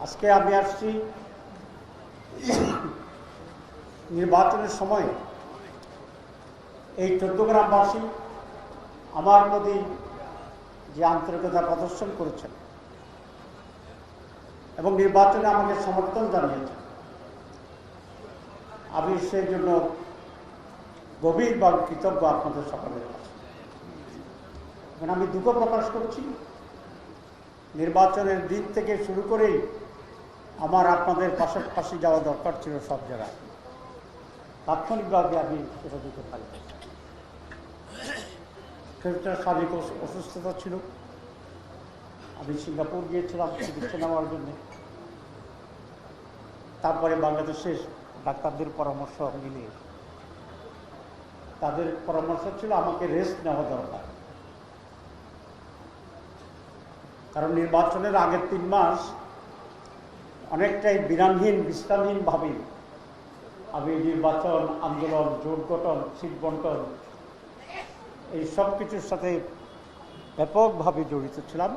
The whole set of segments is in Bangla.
আজকে আমি আসছি নির্বাচনের সময় এই চট্টগ্রামবাসী আমার প্রতি যে আন্তরিকতা প্রদর্শন করেছেন এবং নির্বাচনে আমাকে সমর্থন জানিয়েছেন, আমি সেই জন্য গভীরভাবে কৃতজ্ঞ আপনাদের সকলের কাছে। আমি দুঃখ প্রকাশ করছি, নির্বাচনের দিন থেকে শুরু করেই আমার আপনাদের পাশাপাশি যাওয়া দরকার ছিল সব জায়গায়, তাৎক্ষণিকভাবে আমি সেটা দিতে পারি। সেটা শারীরিক অসুস্থতা ছিল, আমি সিঙ্গাপুর গিয়েছিলাম চিকিৎসা নেওয়ার জন্য। তারপরে বাংলাদেশের ডাক্তারদের পরামর্শ মিলিয়ে তাদের পরামর্শ ছিল আমাকে রেস্ট নেওয়া দরকার, কারণ নির্বাচনের আগের 3 মাস অনেকটাই বিরামহীন বিশ্রামহীনভাবে আমি নির্বাচন আন্দোলন, জোট গঠন, সিট বন্টন এই সব কিছুর সাথে ব্যাপকভাবে জড়িত ছিলাম।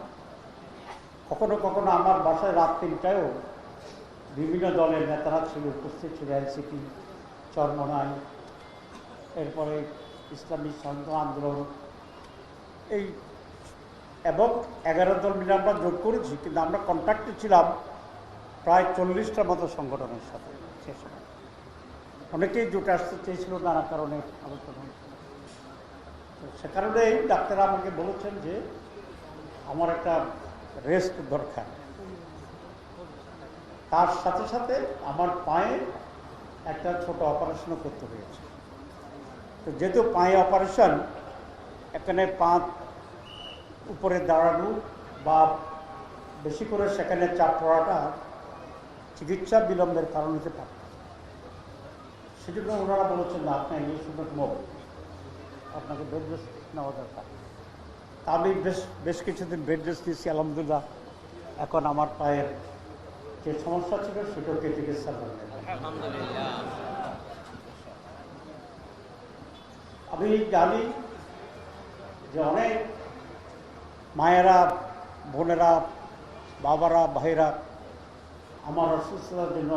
কখনো কখনো আমার বাসায় রাত 3টায়ও বিভিন্ন দলের নেতারা ছিল, উপস্থিত ছিল, এনসিপি, চরমনাই, এরপরে ইসলামী ছাত্র আন্দোলন, এই এবং 11 দল মিলে আমরা যোগ করেছি, কিন্তু আমরা কন্ট্যাক্টে ছিলাম প্রায় 40টার মতো সংগঠনের সাথে। সে সময় অনেকেই জোটে আসতে চেয়েছিল, নানা কারণে আলোচনা হয়েছিল। সে কারণেই ডাক্তাররা আমাকে বলেছেন যে আমার একটা রেস্ট দরকার। তার সাথে সাথে আমার পায়ে একটা ছোট অপারেশনও করতে হয়েছে। তো যেহেতু পায়ে অপারেশন, এখানে পা উপরে দাঁড়ানো বা বেশি করে সেখানে চাপ পড়াটা চিকিৎসা বিলম্বের কারণ হতে পারে। সেজন্য ওনারা বলেছেন না, আপনার এই সুন্দর মোব, আপনাকে বেড রেস্ট নেওয়া দরকার। তা আমি বেশ কিছুদিন বেড রেস্ট নিয়েছি, আলহামদুলিল্লাহ। এখন আমার পায়ের যে সমস্যা ছিল সেটাও কেটে গেছে। আমি জানি যে অনেক মায়েরা, বোনেরা, বাবারা, ভাইরা আমার অসুস্থতার জন্য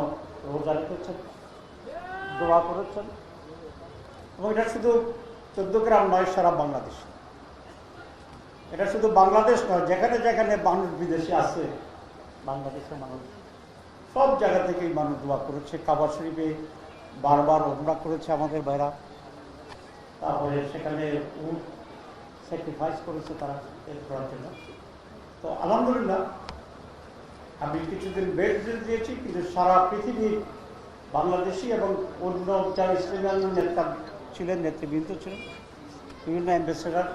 রোজা রেখেছেন, দোয়া করেছেন। এবং এটা শুধু চট্টগ্রাম নয়, সারা বাংলাদেশ। এটা শুধু বাংলাদেশ নয়, যেখানে যেখানে মানুষ বিদেশে আছে, বাংলাদেশের মানুষ সব জায়গা থেকেই মানুষ দোয়া করেছে। কাবা শরীফে বারবার ওমরা করেছে আমাদের ভাইরা, তারপরে সেখানে স্যাক্রিফাইস করেছে তারা এর করার জন্য। তো আলহামদুলিল্লাহ আমি কিছুদিন বেড রেস্ট দিয়েছি, কিন্তু সারা পৃথিবীর বাংলাদেশি এবং অন্য যারা ইসলামী নেতা ছিলেন, নেতৃবৃন্দ ছিলেন, বিভিন্ন অ্যাম্বাসেডার,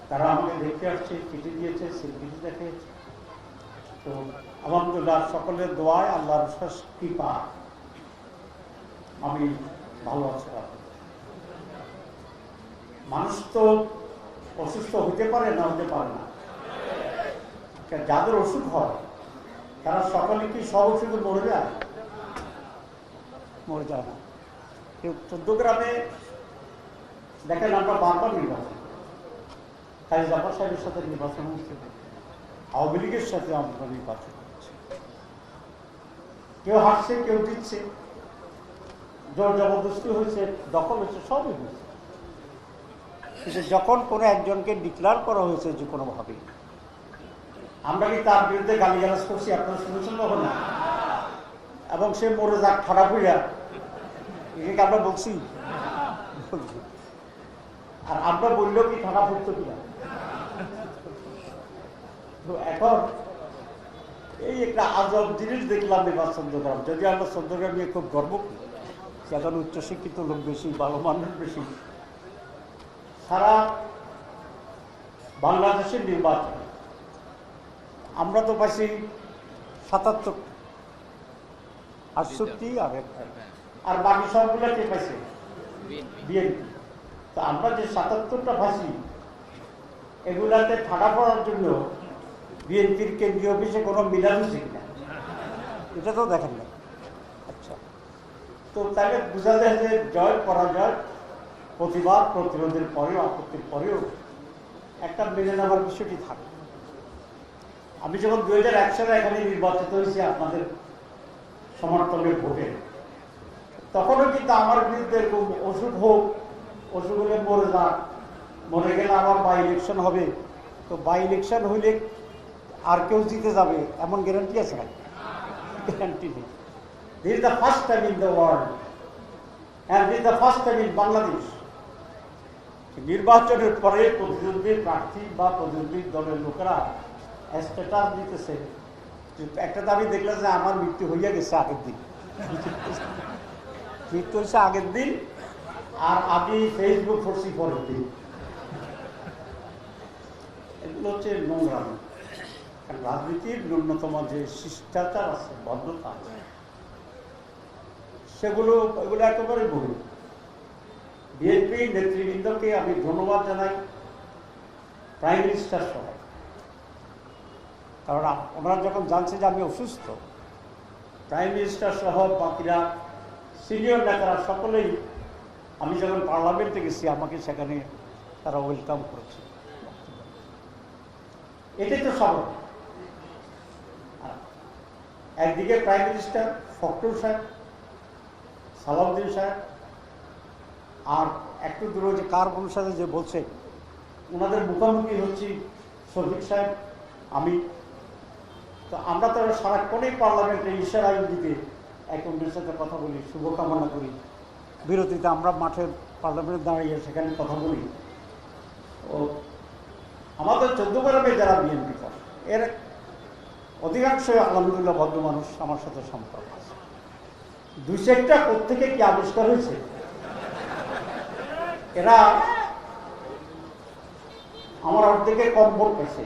তারা আমাকে দেখতে আসছে, চিঠি দিয়েছে, স্বীকৃতি দেখিয়েছে। তো আলহামদুলিল্লাহ সকলের দোয়ায়, আল্লাহর শেষ কৃপা আমি ভালো আছি। মানুষ তো অসুস্থ হতে পারে না, হতে পারে না। যাদের অসুখ হয় তারা সকলে কি সব ওষুধে মরে যায়? মরে যায় না। চট্টগ্রামে দেখেন আমরা বারবার নির্বাচন, কাজী জাফর সাহেবের সাথে নির্বাচন হচ্ছে, আওয়ামী লীগের সাথে আমরা নির্বাচন করছি। কেউ হাসছে, কেউ দিচ্ছে, জোর জবরদস্তি হয়েছে, দখল হয়েছে, সবই হয়েছে। কিন্তু যখন কোনো একজনকে ডিক্লেয়ার করা হয়েছে যে কোনোভাবে, আমরা কি তার বিরুদ্ধে গালিগালাজ করছি? আপনারা শুনেছেন তখন? এবং সে মরে যাক খারাপ হইয়া, এটাকে আমরা বলছি? আর আমরা বললেও কি খারাপ হতো কিনা? তো এখন এই একটা আজব জিনিস দেখলাম এবার চট্টগ্রাম। যদি আমরা চট্টগ্রাম নিয়ে খুব গর্ব করি, সেখানে উচ্চশিক্ষিত লোক বেশি, ভালো মানুষ বেশি। সারা বাংলাদেশের নির্বাচন আমরা তো পাইছি 77, 68 আর বাকি সবগুলো কে পাইছে? বিএনপি। তো আমরা যে 77টা পাইছি, এগুলাতে ঠাড়া পড়ার জন্য বিএনপির কেন্দ্রীয় অফিসে কোনো মিলান হচ্ছে কিনা এটা তো দেখেন না। আচ্ছা, তো তাহলে বোঝা যায় যে জয় পরাজয়, প্রতিবাদ প্রতিরোধের পরেও, আপত্তির পরেও একটা মেনে নেওয়ার বিষয়টি থাকে। আমি যখন 2001 সালে এখানে নির্বাচিত হয়েছি আপনাদের সমর্থনের ভোটে, তখনও কিন্তু আমার বিরুদ্ধে এরকম ওষুধ হোক, ওষুধ হলে মরে যাক, মরে গেলে আবার বাই ইলেকশন হবে, তো বাই ইলেকশন হইলে আর কেউ জিতে যাবে এমন গ্যারান্টি আছে না? গ্যারান্টি নেই। This is the first time in the world and this the first time in Bangladesh নির্বাচনের পরে প্রতিদ্বন্দ্বী প্রার্থী বা প্রতিদ্বন্দ্বী দলের লোকেরা স্ট্যাটাস দিতেছে। একটা দাবি দেখলাম যে আমার মৃত্যু হইয়া গেছে আগের দিন, মৃত্যু হয়েছে আগের দিন, আর আমি ফেসবুক করছি পরের দিন। এগুলো হচ্ছে নোংরামি। রাজনীতির ন্যূনতম যে শিষ্টাচার আছে, ভদ্রতা আছে, এগুলো একেবারে ভুল। বিএনপি নেতৃবৃন্দকে আমি ধন্যবাদ জানাই, প্রাইম মিনিস্টার সহ, কারণ ওনারা যখন জানছে যে আমি অসুস্থ, প্রাইম মিনিস্টার সহ বাকিরা সিনিয়র নেতারা সকলেই, আমি যখন পার্লামেন্টে গেছি আমাকে সেখানে তারা ওয়েলকাম করেছে। এটাই তো স্বাভাবিক। একদিকে প্রাইম মিনিস্টার ফখরুল সাহেব, সালাউদ্দিন সাহেব, আর একটু দূরে যে কার অনুসারে যে বলছে, ওনাদের মুখোমুখি হচ্ছি শফিক সাহেব, আমি। তো আমরা তো সারাক্ষণেই পার্লামেন্টে ইশারা ইঙ্গিতে এক অন্যের সাথে কথা বলি, শুভকামনা করি। বিরতিতে আমরা মাঠের পার্লামেন্টে দাঁড়িয়ে সেখানে কথা বলি। ও আমাদের 14 গ্রামে যারা বিএনপি করে, এর অধিকাংশ আলহামদুলিল্লাহ ভদ্র মানুষ, আমার সাথে সম্পর্ক আছে। 2-1টা কোত্থেকে কি আবিষ্কার হয়েছে, এরা আমার অর্ধেকে কম ভোট পেয়েছে।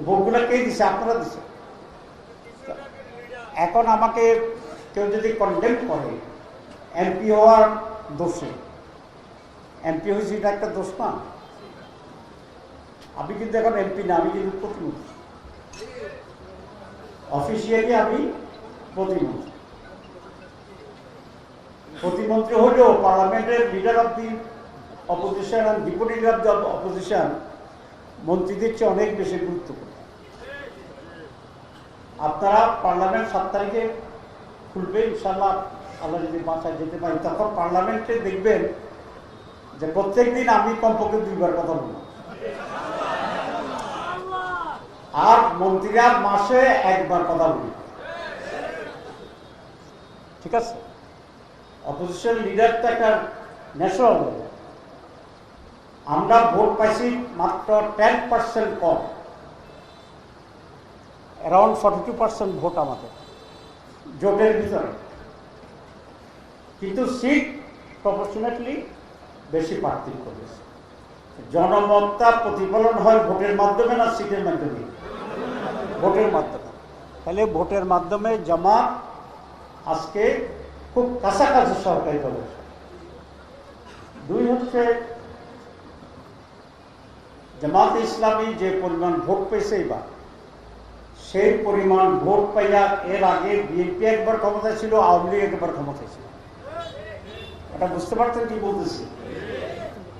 ভোটগুলো কে দিছে? আপনারা দিছে। এখন আমাকে কেউ যদি কন্ডেম করে এমপি হওয়ার দোষে, এমপি হয়েছে এটা একটা দোষ না? আমি কিন্তু এখন এমপি না, আমি কিন্তু প্রতিমন্ত্রী। অফিসিয়ালি আমি প্রতিমন্ত্রী। প্রতিমন্ত্রী হলেও পার্লামেন্টের লিডার অব দি অপোজিশন আর deputy leader of the opposition মন্ত্রীদের চেয়ে অনেক বেশি গুরুত্বপূর্ণ। আপনারা পার্লামেন্ট 7 তারিখে খুলবে ইনশাল্লাহ, আল্লাহ যদি বাঁচায় যেতে পারি, তখন পার্লামেন্টে দেখবেন যে প্রত্যেক দিন আমি কমপক্ষে 2বার কথা বলব, আর মন্ত্রীরা মাসে 1বার কথা বলি। ঠিক আছে? অপোজিশন লিডারটা একটা ন্যাশনাল। আমরা ভোট পাইছি মাত্র 10% কম, অ্যারাউন্ড 42% ভোট আমাদের জোটের ভিতরে, কিন্তু সিট প্রপোর্শনেটলি বেশি পার্থক্য হয়েছে। জনমতটা প্রতিফলন হয় ভোটের মাধ্যমে না সিটের মাধ্যমে? ভোটের মাধ্যমে। তাহলে ভোটের মাধ্যমে জামাত আজকে খুব কাছাকাছি সরকারি দলের। 2 হচ্ছে জামাত ইসলামী যে পরিমাণ ভোট পেয়েছে এবার, সেই পরিমাণ ভোট পাইয়া এর আগে বিএনপি একবার ক্ষমতায় ছিল, আওয়ামী লীগ একবার ক্ষমতায় ছিল। এটা বুঝতে পারছেন কি বলতেছি?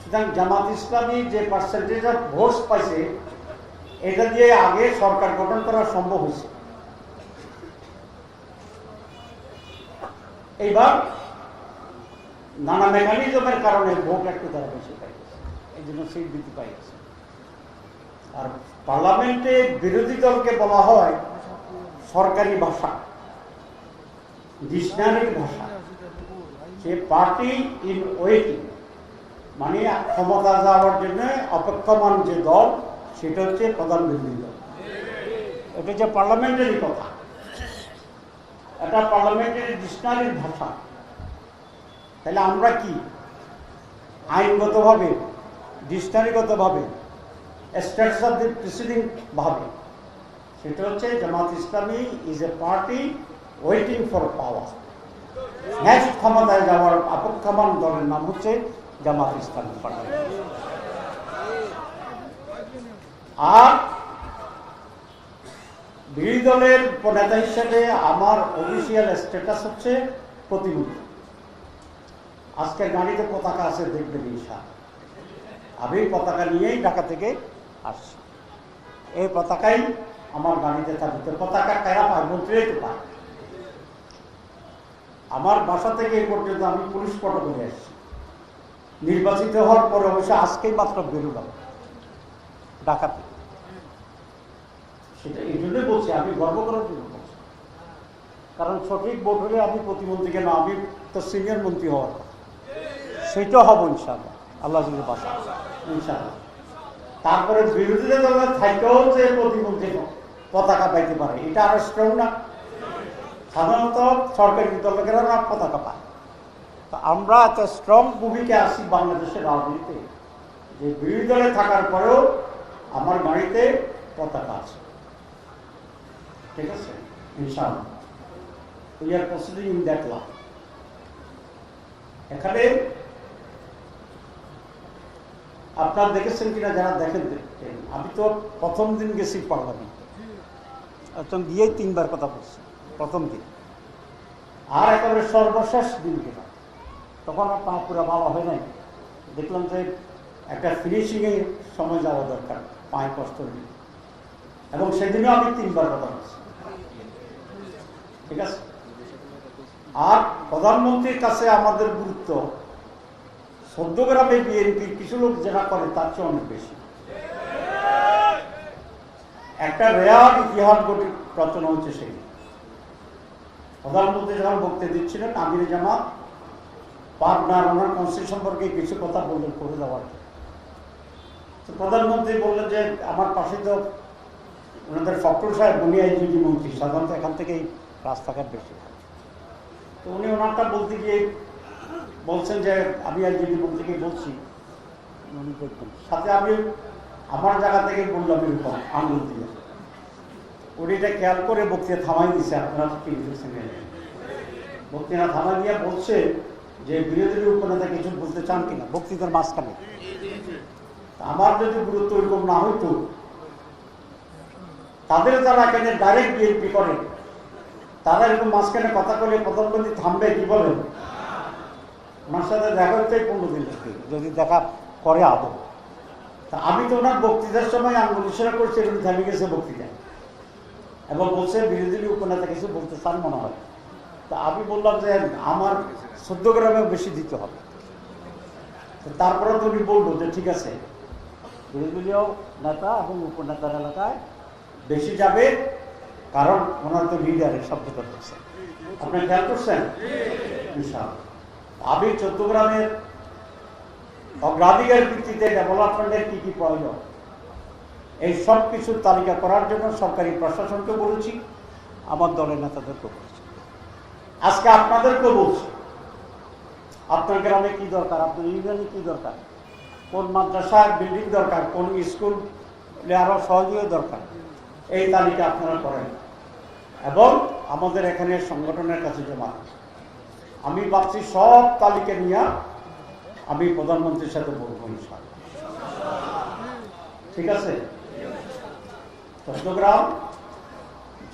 সুতরাং জামাত ইসলামী যে পার্সেন্টেজ অফ ভোট পাইছে, এটা দিয়ে আগে সরকার গঠন করা সম্ভব হয়েছে। এইবার নানা মেকানিজমের কারণে ভোট একটু তারা বেশি পাই গেছে, এই জন্য সিট বৃদ্ধি পাই গেছে। আর পার্লামেন্টে বিরোধী দলকে বলা হয় সরকারি ভাষা, ডিকশনারির ভাষা, যে পার্টি ইন ওয়েটিং, মানে ক্ষমতা যাওয়ার জন্য অপেক্ষমান যে দল, সেটা হচ্ছে প্রধান বিরোধী দল। এটা হচ্ছে পার্লামেন্টারি কথা, এটা পার্লামেন্টারি ডিকশনারির ভাষা। তাহলে আমরা কি আইনগতভাবে, ডিকশনারিগতভাবে, স্ট্যাটাস অফ দি প্রিসিডিং ভাবে, সেটা হচ্ছে Jamaat Islami is a party waiting for power. Next ক্ষমতায় যাওয়ার অপেক্ষমান দলের নাম হচ্ছে জামাত ইসলামী পার্টি। আর বিরোধী দলের নেতা হিসেবে আমার অফিসিয়াল স্ট্যাটাস হচ্ছে প্রতিমন্ত্রী। আজকের গাড়িতে পতাকা আছে, দেখবেন ইনশাআল্লাহ। আমি পতাকা নিয়েই ঢাকা থেকে আসছি। এই পতাকাই আমার গাড়িতে থাকবে। পতাকা কারা পায়? মন্ত্রীরাই তো পায়। আমার বাসা থেকে এই পর্যন্ত আমি পুলিশ ফটো করে আসছি। নির্বাচিত হওয়ার পরে অবশ্য আজকেই মাত্র বেরোলাম ঢাকাতে। সেটা এই জন্যই বলছি, আমি গর্ব করার জন্য বলছি। কারণ সঠিক ভোট হলে আমি প্রতিমন্ত্রীকে না, আমি তো সিনিয়র মন্ত্রী হওয়ার কথা, সেইটাও হবো ইনশাআল্লাহ, আল্লাহ যদি বাসা ইনশাআল্লাহ। তারপরে বিরোধী দলের থাকেও যে প্রতিমন্ত্রী পতাকা পাইতে পারে, এটা আরো স্ট্রং না? সাধারণত সরকারি দলেরা না পতাকা পায়। তো আমরা এত স্ট্রং ভূমিকা আসি বাংলাদেশের রাজনীতিতে যে বিরোধী দলে থাকার পরেও আমার গাড়িতে পতাকা আছে। ঠিক আছে, ইনশাআল্লাহ we are proceeding in that লা। এখানে আপনারা দেখেছেন কিনা, যারা দেখেন, আমি তো প্রথম দিন গেছি পার্লামেন্ট, একদম গিয়েই 3 বার কথা বলছি প্রথম দিন, আর একেবারে সর্বশেষ দিন গেলাম, তখন আর পা পুরা ভালো হয় নাই। দেখলাম যে একটা ফিনিশিংয়ে সময় যাওয়া দরকার, পায়ে কষ্ট নেই, এবং সেদিনও আমি 3 বার কথা বলছি। ঠিক আছে। আর প্রধানমন্ত্রীর কাছে আমাদের গুরুত্ব চৌদ্দগ্রামে বিএনপির কিছু লোক যেটা করে তার চেয়ে অনেক বেশি। একটা রেয়ার ইতিহাস রচনা হচ্ছে সেই, প্রধানমন্ত্রী যখন বক্তব্য দিচ্ছিলেন, আমির জামাত পাবনার ওনার কনস্টিটিউশন সম্পর্কে কিছু কথা বললেন করে দেওয়ার। তো প্রধানমন্ত্রী বললেন যে আমার পাশে তো ওনাদের ফখরুল সাহেব, উনি আইনজীবী মন্ত্রী, সাধারণত এখান থেকেই রাস্তাঘাট বেশি। তো উনি ওনারটা বলতে গিয়ে বলছেন যে আমি আইনজীবী মন্ত্রীকে বলছি, উনি দেখবেন সাথে আমি আমার জায়গা থেকে বললাম এরকম আঙুল দিয়ে, উনি এটা খেয়াল করে বক্তৃতা থামাই দিচ্ছে। আপনারা কি বুঝেছেন? বক্তৃতা থামাই দিয়ে বলছে যে বিরোধীর উপনেতা কিছু বলতে চান কিনা বক্তৃতার মাঝখানে। আমার যদি গুরুত্ব এরকম না হইতো, তাদের যারা এখানে ডাইরেক্ট বিএনপি করে, তারা এরকম মাঝখানে কথা বলে প্রধানমন্ত্রী থামবে কি বলেন? ওনার সাথে দেখা হচ্ছে 15 দিন যদি দেখা করে আদৌ। তা আমি তো ওনার বক্তৃতার সময় আঙ্গুল ইশারা করছি, উনি থেমে গেছে বক্তৃতা, এবং বলছে বিরোধী উপনেতা কিছু বলতে চান মনে হয়। তা আমি বললাম যে আমার 14 গ্রামেও বেশি দিতে হবে। তারপরে তো উনি বললো যে ঠিক আছে, বিরোধীও নেতা এবং উপনেতার এলাকায় বেশি যাবে, কারণ ওনার তো লিডারের শব্দ করতেছে। আপনি খেয়াল করছেন? আমি 14 গ্রামের অগ্রাধিকার ভিত্তিতে ডেভেলপমেন্টের কি কি প্রয়োজন, এই সব কিছুর তালিকা করার জন্য সরকারি প্রশাসনকে বলেছি, আমার দলের নেতাদেরকে বলেছি, আজকে আপনাদেরকেও বলছি। আপনার গ্রামে কি দরকার, আপনার ইউনিয়নে কি দরকার, কোন মাদ্রাসার বিল্ডিং দরকার, কোন স্কুল আরো সহযোগী দরকার, এই তালিকা আপনারা করেন এবং আমাদের এখানে সংগঠনের কাছে জমা। আমি ভাবছি সব তালিকা নিয়ে আমি প্রধানমন্ত্রীর সাথে বলবো ইনশাআল্লাহ। ঠিক আছে। চট্টগ্রাম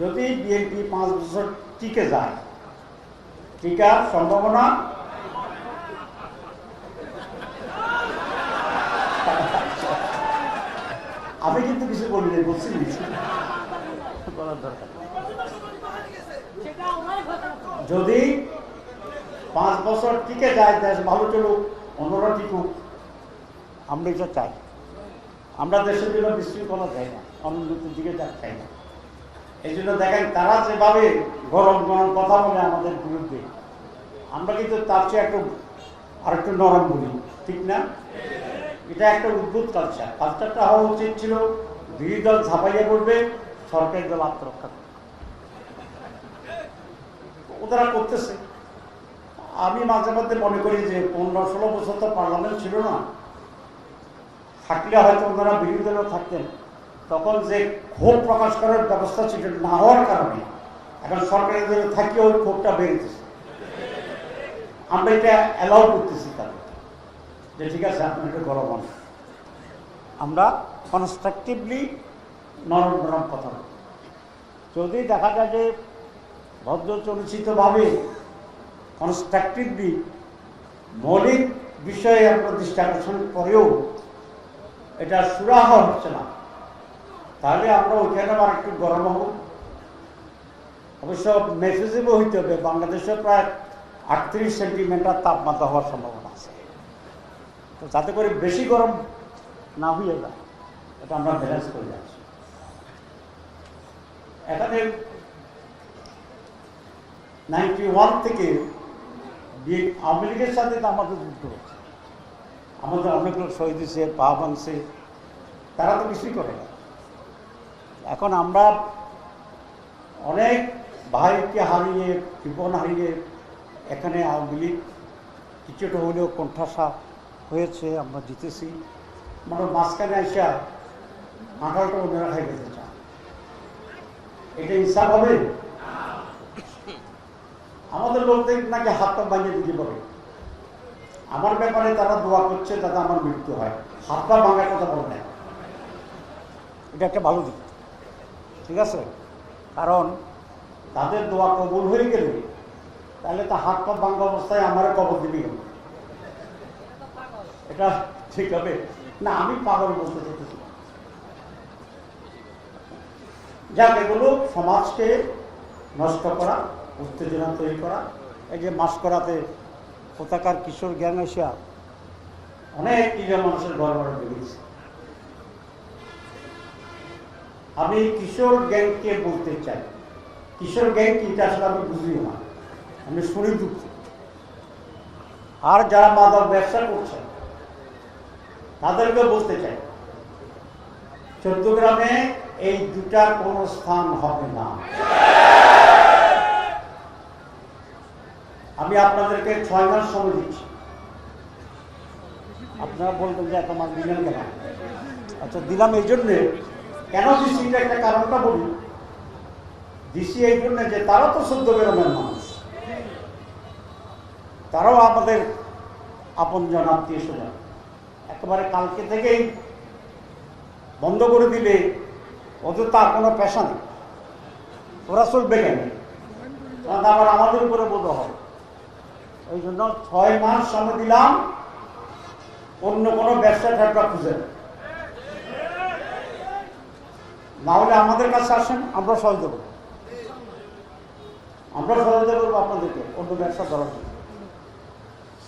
যদি বিএনপি 5 বছর টিকে যায়, টিকার সম্ভাবনা আমি কিন্তু কিছু বলি নাই, বলছি বলার দরকার। যদি 5 বছর টিকে যায়, দেশ ভালো চলুক, অন্যরা টিকুক, আমরা এটা চাই। আমরা দেশের জন্য বিশৃঙ্খলা চাই না, অনুন্নতির দিকে চাই না। এই জন্য দেখেন তারা যেভাবে গরম গরম কথা বলে আমাদের বিরুদ্ধে, আমরা কিন্তু তার চেয়ে আরেকটু নরম বলি, ঠিক না? এটা একটা উদ্ভুত কালচার। কালচারটা হওয়া উচিত ছিল বিরোধী দল ঝাঁপাইয়া পড়বে, সরকারি দল আত্মরক্ষা করবে। ওরা করতেছে। আমি মাঝে মধ্যে মনে করি যে 15-16 বছর তো পার্লামেন্ট ছিল না, থাকলে হয়তো ওনারা বিরোধী দলও থাকতেন, তখন যে ক্ষোভ প্রকাশ করার ব্যবস্থা ছিল না হওয়ার কারণে এখন সরকারি দলে থাকিয়ে ওই ক্ষোভটা বেড়েছে। আমরা এটা অ্যালাউ করতেছি তাদের যে ঠিক আছে আপনি একটু গরম হন, আমরা কনস্ট্রাকটিভলি নরম নরম কথা বলি। যদি দেখা যায় যে ভদ্র চলচ্চিতভাবে কনস্ট্রাকটিভলি মৌলিক বিষয়ে আমরা দৃষ্টি আকর্ষণ করেও এটা সুরাহা হচ্ছে না, তাহলে আমরা ওইখানে আর একটু গরম হব। অবশ্য মেসেজেবও হইতে হবে, বাংলাদেশে প্রায় 38 সেন্টিমিটার তাপমাত্রা হওয়ার সম্ভাবনা আছে। তো যাতে করে বেশি গরম না হয়ে যায়, এটা আমরা ব্যালেন্স করে যাচ্ছি। এখানে 91 থেকে আওয়ামী লীগের সাথে তো আমাদের যুদ্ধ হচ্ছে, আমাদের অনেক লোক শহীদ দিচ্ছে, পা ভাঙছে, তারা তো কিছুই করে না। এখন আমরা অনেক ভাইকে হারিয়ে, জীবন হারিয়ে এখানে আওয়ামী লীগ কিছুটা হলেও কোণঠাসা হয়েছে, আমরা জিতেছি। মানে মাঝখানে এসে 18টা ওনারা খাই যেতে চান, এটা ইনসাফ হবে? আমাদের লোকদের নাকি হাত পা ভাঙিয়ে দিতে পারে। আমার ব্যাপারে তারা দোয়া করছে যাতে আমার মৃত্যু হয়, হাত পা ভাঙার কথা বলে না। এটা একটা ভালো দিক, ঠিক আছে? কারণ তাদের দোয়া কবুল হয়ে গেলে তাহলে তো হাত পা ভাঙা অবস্থায় আমার কবর দিবি হবে, এটা ঠিক হবে না? আমি পাগল বলতে চাইতেছি। যাক, এগুলো সমাজকে নষ্ট করা, উত্তেজনা তৈরি করা। এই যে মাসকরাতে কোথাকার কিশোর গ্যাং এসে অনেক কিশোর মানুষের ঘর ঘরে বেরিয়েছে। আমি কিশোর গ্যাংকে বলতে চাই, কিশোর গ্যাং কি এটা আসলে আমি বুঝিও না, আমি শুনি দুঃখ। আর যারা মাদক ব্যবসা করছে তাদেরকে বলতে চাই, চৌদ্দগ্রামে এই দুটার কোনো স্থান হবে না। আমি আপনাদেরকে 6 মাস সময় দিচ্ছি। আপনারা বলবেন যে এত মাস দিলেন কেন? আচ্ছা, দিলাম এই জন্যে, কেন দিচ্ছি এটা একটা কারণটা বলি। দিচ্ছি এই জন্য যে তারা তো চৌদ্দগ্রামের মানুষ, তারাও আমাদের আপনজন, আত্মীয় স্বজন। একেবারে কালকে থেকেই বন্ধ করে দিলে ওদের তার কোনো পেশা নেই, ওরা চলবে কেন? আবার আমাদের উপরে বোধ হয়। ওই জন্য 6 মাস সময় দিলাম, অন্য কোনো ব্যবসা ট্যাবসা খুঁজে না হলে আমাদের কাছে আসেন, আমরা সহযোগিতা করবো, আমরা সহযোগিতা করবো আপনাদেরকে অন্য ব্যবসা করার জন্য।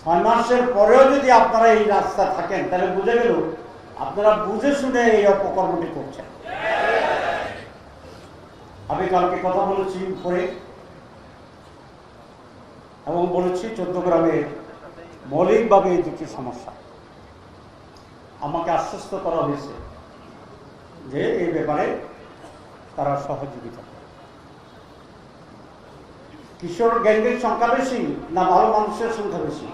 6 মাসের পরেও যদি আপনারা এই রাস্তা থাকেন তাহলে বুঝে গেল আপনারা বুঝে শুনে এই অপকর্মটি করছেন। আমি কালকে কথা বলেছি উপরে এবং বলেছি চৌদ্দগ্রামে মৌলিকভাবে এই দুটি সমস্যা। আমাকে আশ্বস্ত করা হয়েছে যে এই ব্যাপারে তারা সহযোগিতা করে। কিশোর গ্যাংয়ের সংখ্যা বেশি না ভালো মানুষের সংখ্যা বেশি?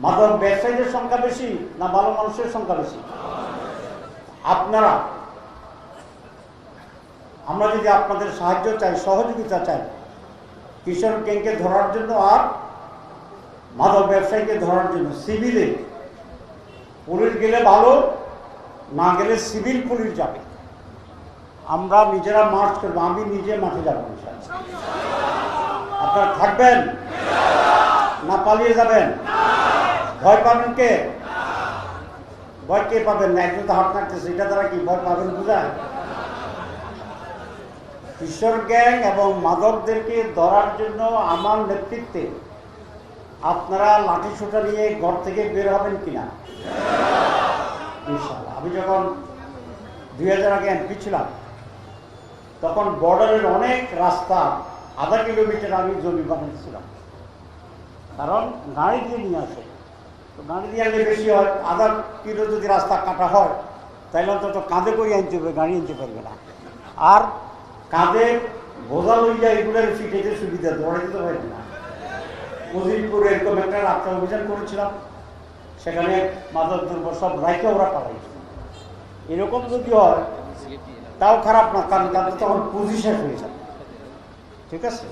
মাদক ব্যবসায়ীদের সংখ্যা বেশি না ভালো মানুষের সংখ্যা বেশি? আপনারা, আমরা যদি আপনাদের সাহায্য চাই, সহযোগিতা চাই কিশোর গ্যাংকে ধরার জন্য আর মাদক ব্যবসায়ীকে ধরার জন্য, সিভিলে পুলিশ গেলে ভালো, না গেলে সিভিল পুলিশ যাবে। আমরা নিজেরা মার্চ করবো, আমি নিজে মাঠে যাবো। আপনারা থাকবেন না পালিয়ে যাবেন? ভয় পাবেন কে? ভয় কে পাবেন না? একজন তো হাত নাড়তেছে, এটা দ্বারা কি ভয় পাবেন বোঝায়? কিশোর গ্যাং এবং মাদকদেরকে ধরার জন্য আমার নেতৃত্বে আপনারা লাঠি সোটা নিয়ে ঘর থেকে বের হবেন কিনা? ইনশাআল্লাহ। আমি যখন 2000 আগে এমপি ছিলাম তখন বর্ডারের অনেক রাস্তা আধা কিলোমিটার আমি জমি বানিয়েছিলাম, কারণ গাড়ি দিয়ে নিয়ে আসে। তো গাড়ি দিয়ে আনলে বেশি হয়, আধা কিলো যদি রাস্তা কাটা হয় তাহলে অন্তত কাঁধে করে আনতে হবে, গাড়ি আনতে পারবে না। আর কাঁধে বোঝা লইয়া এগুলোর ফিটেতে সুবিধা, দৌড়াই দিতে পারবে না। মজিদপুর এরকম একটা রাস্তা অভিযান করেছিলাম, সেখানে মাদক দ্রব্য সব রাইকে ওরা পাঠাইছিল। এরকম যদি হয় তাও খারাপ না, কারণ তাদের তখন পুঁজি শেষ হয়ে যাবে। ঠিক আছে?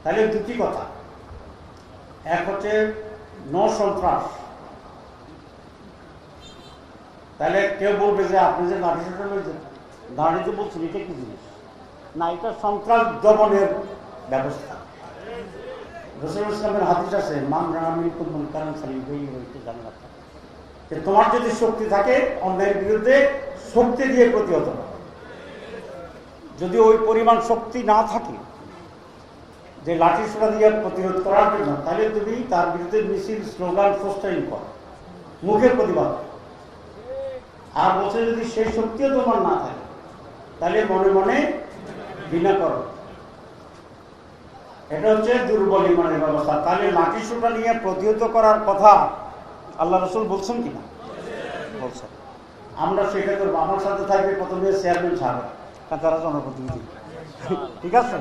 তাহলে দুটি কথা, এক হচ্ছে সন্ত্রাস। তাহলে কেউ বলবে যে আপনি যে লাঠি সোটা লইছেন, দাঁড়িয়ে বলছেন এটা কি জিনিস? না, এটা সন্ত্রাস দমনের ব্যবস্থা। রাসূলুল্লাহ ইসলামের হাদিস আছে, মান রাআ মিনকুম মুনকারান ফালিয়ুগাইয়িরহু বিয়াদিহি, যে তোমার যদি শক্তি থাকে অন্যায়ের বিরুদ্ধে শক্তি দিয়ে প্রতিহত করা। যদি ওই পরিমাণ শক্তি না থাকে যে লাঠিসোঁটা দিয়ে প্রতিরোধ করার জন্য, তাহলে তুমি তার বিরুদ্ধে মিছিল, স্লোগান, পোস্টারিং করো, মুখের প্রতিবাদ। আর বলছে যদি সেই শক্তিও তোমার না থাকে, তাহলে মনে মনে ঘৃণা করো। এটা হচ্ছে দুর্বল ইমানের ব্যবস্থা। তাহলে লাঠিসোঁটা নিয়ে প্রতিহত করার কথা আল্লাহ রসুল বলছেন কিনা? বলছেন। আমরা সেটা করবো। আমার সাথে থাকবে প্রথমে চেয়ারম্যান সাহেব, কারণ তারা জনপ্রতিনিধি, ঠিক আছে।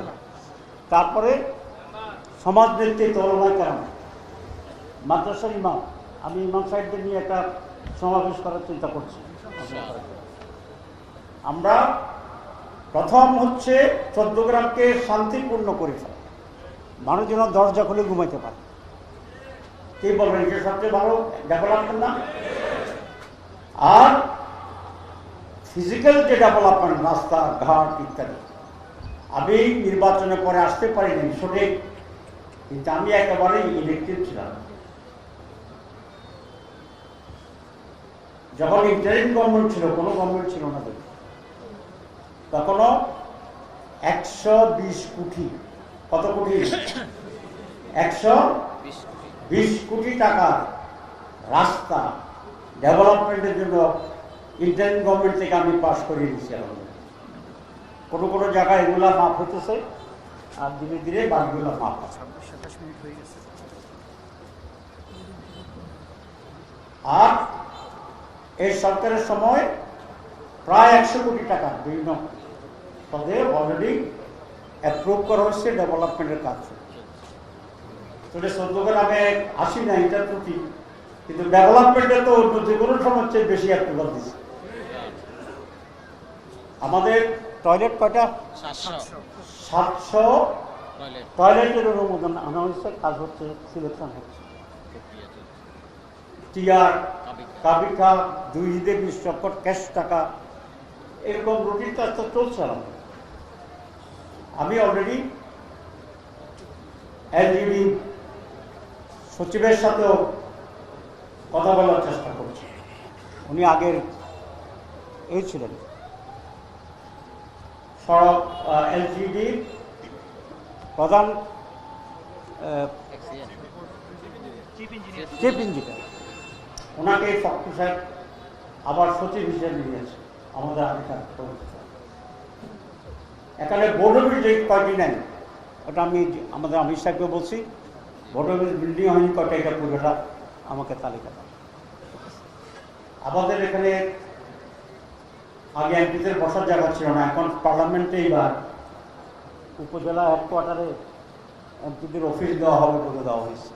তারপরে সমাজ নেতৃত্ব, ওলামায়ে কেরাম, মাদ্রাসার ইমাম। আমি ইমাম সাহেবদের নিয়ে একটা সমাবেশ করার চিন্তা করছি। আমরা প্রথম হচ্ছে 14 গ্রামকে শান্তিপূর্ণ করে ফেলা, মানুষ যেন দরজা খুলে ঘুমাইতে পারে। কি বলবেন, এটা সবচেয়ে ভালো ডেভেলপমেন্ট না? আর ফিজিক্যাল যে ডেভেলপমেন্ট, রাস্তা ঘাট ইত্যাদি। আমি নির্বাচনের পরে আসতে পারিনি সঠিক, কিন্তু আমি একেবারেই ইলেকটেড ছিলাম। যখন ইন্টারিম গভর্নমেন্ট ছিল, কোনো গভর্নমেন্ট ছিল না, তখনও 120 কোটি, কত কোটি? 120 কোটি টাকা রাস্তা ডেভেলপমেন্টের জন্য ইন্টারিম গভর্নমেন্ট থেকে আমি পাস করিয়ে দিয়েছিলাম। কোনো কোনো জায়গায় এগুলা মাপ হতেছে, আর ধীরে ধীরে বাকিগুলো মাপ আছে। আর এই সরকারের সময় প্রায় 100 কোটি টাকা বিভিন্ন পদে অলরেডি অ্যাপ্রুভ করা হচ্ছে, ডেভেলপমেন্টের কাজ। তাহলে 14 গ্রামে 80 না, এটা ত্রুটি, কিন্তু ডেভেলপমেন্টে তো অন্য যে কোনো সময় চেয়ে বেশি অ্যাপ্রুভাল দিচ্ছে। আমাদের টয়লেট কয়টা? 700 টয়লেটের অনুমোদন আনা হয়েছে, কাজ হচ্ছে, সিলেকশন হচ্ছে। টিআর, কাবিকা, 2 ঈদে 20 লক্ষ ক্যাশ টাকা, এরকম রুটিন কাজ তো চলছে। আমি অলরেডি এলজিডি সচিবের সাথেও কথা বলার চেষ্টা করছি। উনি আগের এই ছিলেন সড়ক এলজিডি প্রধান চিফ ইঞ্জিনিয়ার, ওনাকে ফখরুল সাহেব আবার সচিব হিসেবে নিয়েছে আমাদের আগেকার। এখানে বোর্ড অফিস যে কয়টি নেন, ওটা আমি আমাদের আমির সাহেবকে বলছি, বোর্ড অফিস বিল্ডিং হয়নি কয়টা, এটা পুরোটা আমাকে তালিকা দেয়। আমাদের এখানে আগে এমপিদের বসার জায়গা ছিল না, এখন পার্লামেন্টে এবার উপজেলা হেডকোয়ার্টারে এমপিদের অফিস দেওয়া হবে বলে দেওয়া হয়েছে।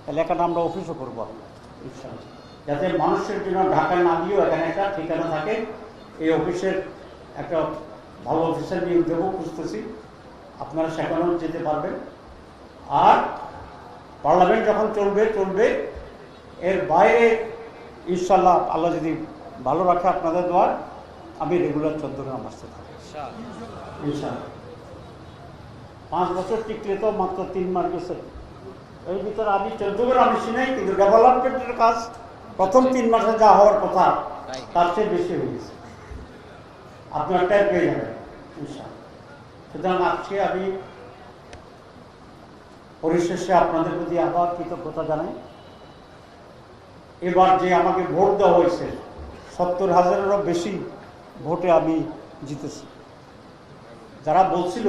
তাহলে এখানে আমরা অফিসও করবো ইনশাআল্লাহ, যাতে মানুষের জন্য ঢাকা না গিয়েও এখানে একটা ঠিকানা থাকে। এই অফিসের একটা ভালো অফিসার নিয়োগ দেবো, খুঁজতেছি, আপনারা সেখানেও যেতে পারবেন। আর পার্লামেন্ট যখন চলবে, এর বাইরে ইনশাআল্লাহ আল্লাহ যদি ভালো রাখে আপনাদের দোয়ার, আমি রেগুলার 14 গ্রাম আসতে থাকি ইনশাআল্লাহ। 5 বছর টিকলে তো মাত্র 3 মাস গেছে, এর ভিতরে আমি 14 গ্রাম আসি নাই, কিন্তু ডেভেলপমেন্টের কাজ প্রথম 3 মাসে যা হওয়ার কথা তার চেয়ে বেশি হয়ে গেছে। আপনার টাইম পেয়ে যাবেন ইনশাআল্লাহ। সুতরাং আজকে আমি পরিশেষে আপনাদের প্রতি আবার কৃতজ্ঞতা জানাই। এবার যে আমাকে ভোট দেওয়া হয়েছে, 70,000-এরও বেশি ভোটে আমি জিতেছি। যারা বলছিল,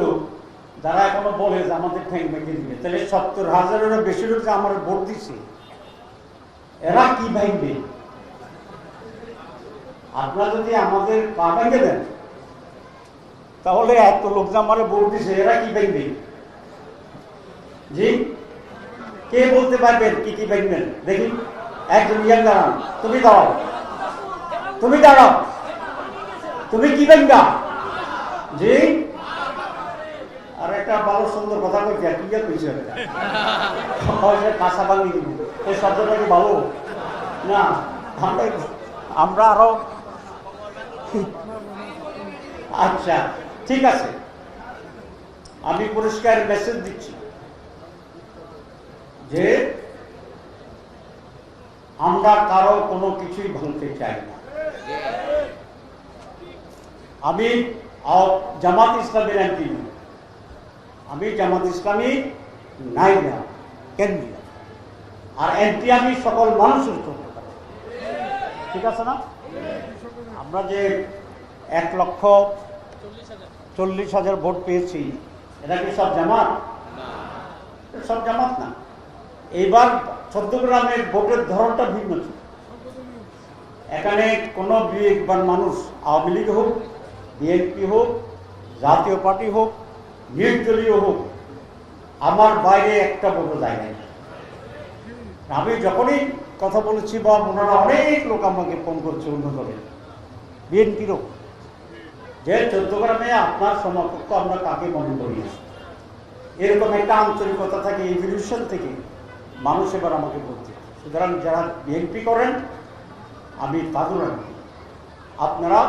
যারা এখনো বলে যে আমাদের ঠ্যাং ভেঙে দিবে, তাহলে 70,000-এরও বেশি লোক যে আমার ভোট দিচ্ছে, এরা কি ভাঙবে? আপনারা যদি আমাদের পা ভেঙে দেন, তাহলে এত লোক যে আমার ভোট দিচ্ছে, এরা কি ভাঙবে? জি, কে বলতে পারবেন কি কি ভাঙবেন? দেখি, একজন ইয়াং দাঁড়ান, তুমি দাঁড়াও, তুমি কি ভাঙবা? জি, আর একটা ভালো সুন্দর কথা কইছি, আর কি কইছে কাঁচা ভাঙি দিব, এই শব্দটা কি ভালো না? আমরা আরো, আচ্ছা ঠিক আছে, আমি পরিষ্কার মেসেজ দিচ্ছি যে আমরা কারো কোনো কিছুই ভাঙতে চাই না। আমি জামাত ইসলামের এমপি, আমি জামাত ইসলামী নাই না কেন্দ্রীয়, আর এমপি আমি সকল মানুষের করতে পারি, ঠিক আছে না? আমরা যে 1,40,000 ভোট পেয়েছি, এটা কি সব জামাত? সব জামাত না। এইবার চট্টগ্রামের ভোটের ধরনটা ভিন্ন ছিল। এখানে কোনো বিবেকবান মানুষ, আওয়ামী লীগ হোক, বিএনপি হোক, জাতীয় পার্টি হোক, নির্দলীয় হোক, আমার বাইরে একটা ভোটও যায় নাই। আমি যখনই কথা বলেছি বা ওনারা অনেক লোক আমাকে ফোন করছে অন্য দলের, বিএনপিরও, যে চট্টগ্রামে আপনার সমকক্ষ আমরা কাকে মনে করি না, এরকম একটা আন্তরিকতা থাকে, ইভলিউশন থেকে মানুষ এবার আমাকে বলছে। সুতরাং যারা বিএনপি করেন, আমি তাদের রাখি, আপনারা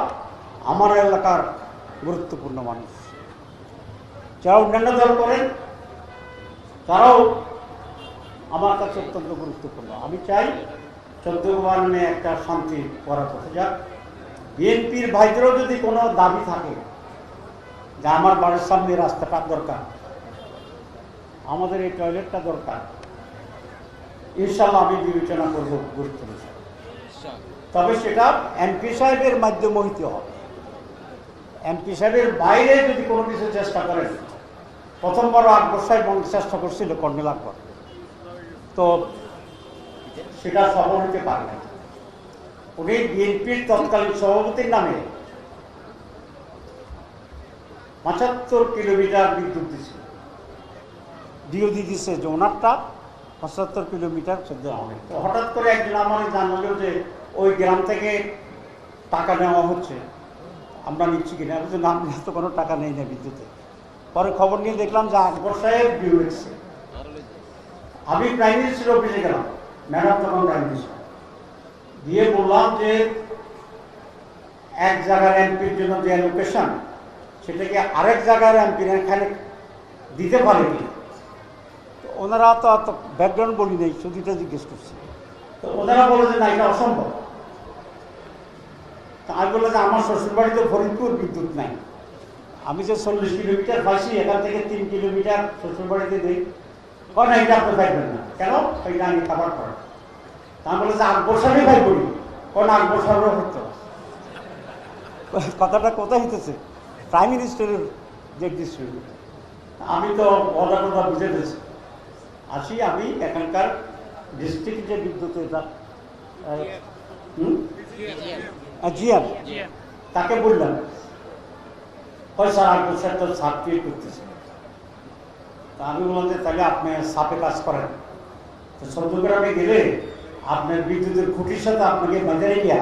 আমার এলাকার গুরুত্বপূর্ণ মানুষ। যারা অন্যান্য দল করেন তারাও আমার কাছে অত্যন্ত গুরুত্বপূর্ণ। আমি চাই চট্টগ্রামে একটা শান্তি করা কথা যাক। বিএনপির ভাইদেরও যদি কোনো দাবি থাকে যে আমার বাড়ির সামনে রাস্তাটা দরকার, আমাদের এই টয়লেটটা দরকার, ইনশাল্লাহ আমি বিবেচনা করব গুরুত্ব বিষয়। তবে সেটা এমপি সাহেবের মাধ্যমে হইতে হবে। এমপি সাহেবের বাইরে যদি কোনো কিছু চেষ্টা করেন, প্রথমবার আকবর সাহেব চেষ্টা করছিল, কর্নেল আকবর, তো সেটা সফল হতে পারে না। উনি বিএনপির তৎকালীন সভাপতির নামে 75 কিলোমিটার বিদ্যুৎ দিচ্ছে, ডিওডি দিচ্ছে যে ওনারটা 75 কিলোমিটার সদ্য হবে। তো হঠাৎ করে একদিন আমার জানালো যে ওই গ্রাম থেকে টাকা নেওয়া হচ্ছে, আমরা নিচ্ছি কিনা। আমি তো নাম নিয়ে তো কোনো টাকা নেই না বিদ্যুতে। পরে খবর নিয়ে দেখলাম যে আকবর সাহেব ডিও এসছে। আমি প্রাইম মিনিস্টার অফিসে গেলাম, ম্যাডাম তখন প্রাইম মিনিস্টার, দিয়ে বললাম যে এক জায়গার এমপির জন্য যে লোকেশন, সেটাকে আরেক জায়গার এমপির এখানে দিতে পারে কি? তো ওনারা তো অত ব্যাকগ্রাউন্ড বলি নেই, শুধু এটা জিজ্ঞেস করছে। তো ওনারা বলে যে না, এটা অসম্ভব। তা আমি বললাম যে আমার শ্বশুরবাড়িতে ফরিদপুর বিদ্যুৎ নাই, আমি যে 40 কিলোমিটার পাইছি, এখান থেকে 3 কিলোমিটার শ্বশুরবাড়িতে দিই। না, এটা আপনি পাইবেন না। কেন? এটা আমি খাবার করেন। তা আমি বলে যে আকবর সাহেবই ভাই করি, কোন আকবর সাহেবও হতো। কথাটা কোথায় হইতেছে? প্রাইম মিনিস্টারের যে ডিস্ট্রিক্ট। আমি তো কথা বুঝে পেয়েছি। আসি আমি এখানকার ডিস্ট্রিক্ট যে বিদ্যুৎ, এটা জিয়াম, তাকে বললাম, হয় স্যার আকবর সাহেব তো সার্টিফিকেট করতেছে। তা আমি বললাম যে তাহলে আপনি সাপে কাজ করেন, তো চট্টগ্রামে গেলে আপনার বিদ্যুতের খুঁটির সাথে আপনাকে বাজারে গিয়া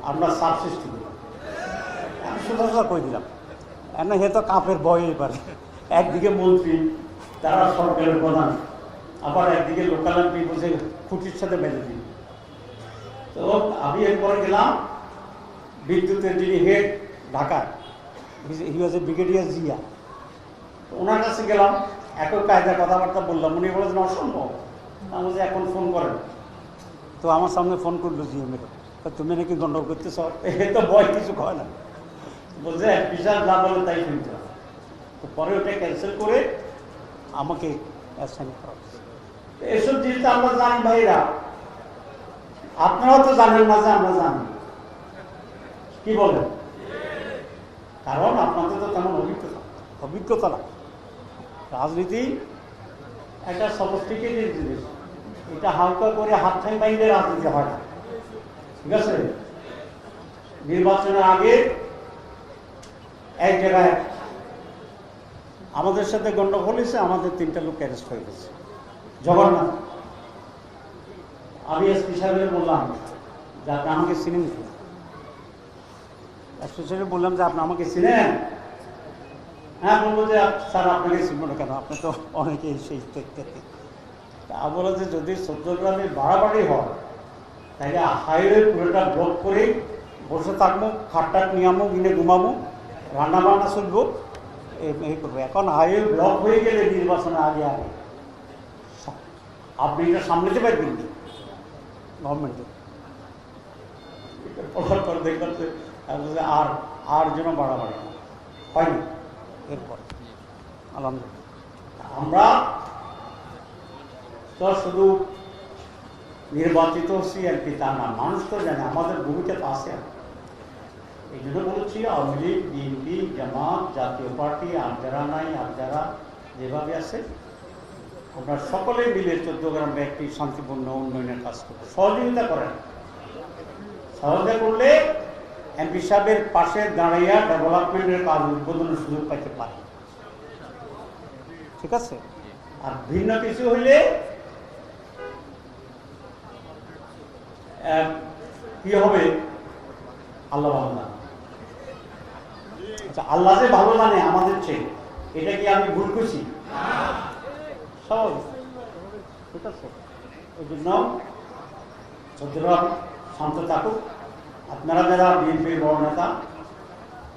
আমরা সাপ সৃষ্টি করি। আমি সোজা কই দিলাম, এনে হে তো কাপের ভয়। এবার একদিকে মন্ত্রী, তারা সরকারের প্রধান, আবার একদিকে লোকাল এমপি বসে খুঁটির সাথে বেঁধে দিল। তো আমি এরপরে গেলাম বিদ্যুতের যিনি হেড ঢাকায়, হি ওয়াজ এ ব্রিগেডিয়ার জিয়া, ওনার কাছে গেলাম, একই কায়দা কথাবার্তা বললাম। উনি বলেছেন অসম্ভব। আমি বলছি এখন ফোন করেন। তো আমার সামনে ফোন করলো জিএমের, তুমি নাকি গন্ডগোল করতেছ। এ তো ভয় কিছু হয় না, বলছে বিশাল যা বলে তাই শুনতে হবে। তো পরে ওটা ক্যান্সেল করে আমাকে অ্যাসাইন করা হচ্ছে। এসব জিনিস আমরা জানি ভাইরা, আপনারাও তো জানেন না যে আমরা জানি, কি বলেন? কারণ আপনাদের তো তেমন অভিজ্ঞতা না। রাজনীতি একটা সফিস্টিকেটেড জিনিস, এটা হালকা করে হাত ঠাই বাইরে রাজনীতি হয় না, ঠিক আছে? নির্বাচনের আগে এক জায়গায় আমাদের সাথে গন্ডগোল হয়েছে, আমাদের 3টা লোক অ্যারেস্ট হয়ে গেছে। জগন্নাথ, আমি এসপি সাহেবের বললাম যে আপনি আমাকে চিনেন কি? এসপি সাহেব বললাম যে আপনি আমাকে চিনেন? হ্যাঁ। বলবো যে স্যার আপনাকে চিনব না কেন, আপনি তো অনেকে সেই ইত্যাদি। তা বলে যে যদি চট্টগ্রামে বাড়াবাড়ি হয় তাহলে হাইওয়ে পুরোটা ব্লক করে বসে থাকবো, খাটটাট নিয়ামো, কিনে ঘুমাবো, রান্না বান্না চলবো, এই করবো। এখন হাইওয়ে ব্লক হয়ে গেলে নির্বাচনের আগে আপনি এটা সামলাতে পারবেন না গভর্নমেন্টে। দেখলাম আর আর যেন বাড়াবাড়ি না হয়নি এরপর আলহামদুলিল্লাহ। আমরা তো শুধু নির্বাচিত সিএলপি তা না, মানুষ তো জানে আমাদের ভূমিকা তো আছে। এই জন্য বলছি আওয়ামী লীগ, বিএনপি, জামাত, জাতীয় পার্টি, আর যারা নাই আর যারা যেভাবে আছে, আমরা সকলে মিলে 14 গ্রামে একটি শান্তিপূর্ণ উন্নয়নের কাজ করব। সহযোগিতা করেন, সহযোগিতা করলে এমপি সাহেবের পাশে দাঁড়াইয়া ডেভেলপমেন্টের কাজ উদ্বোধনের সুযোগ পাইতে পারে, ঠিক আছে? আর ভিন্ন কিছু হইলে কি হবে আল্লাহ ভালো জানে। আচ্ছা, আল্লাহ যে ভালো জানে আমাদের চেয়ে, এটা কি আমি ভুল করছি? সহজ, ঠিক আছে? ওই জন্য চৌধুরী শান্ত থাকুক। আপনারা যারা বিএনপির বড় নেতা,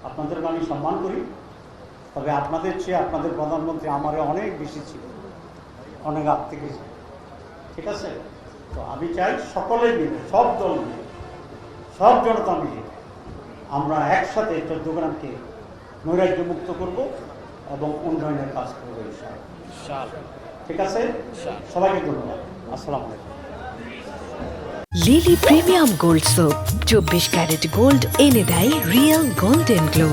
আপনাদেরকে আমি সম্মান করি, তবে আপনাদের চেয়ে আপনাদের প্রধানমন্ত্রী আমারে অনেক বেশি ছিল, অনেক আগ থেকে, ঠিক আছে? তো আমি চাই সকলে মিলে, সব দল মিলে, সব জনতা মিলে আমরা একসাথে 14 গ্রামকে নৈরাজ্য মুক্ত করব এবং উন্নয়নের কাজ করবো ইনশাআল্লাহ। ঠিক আছে, সবাইকে ধন্যবাদ। আসসালামু আলাইকুম। Lily premium gold soap 24 carat gold এনে দেয় রিয়েল গোল্ডেন গ্লো।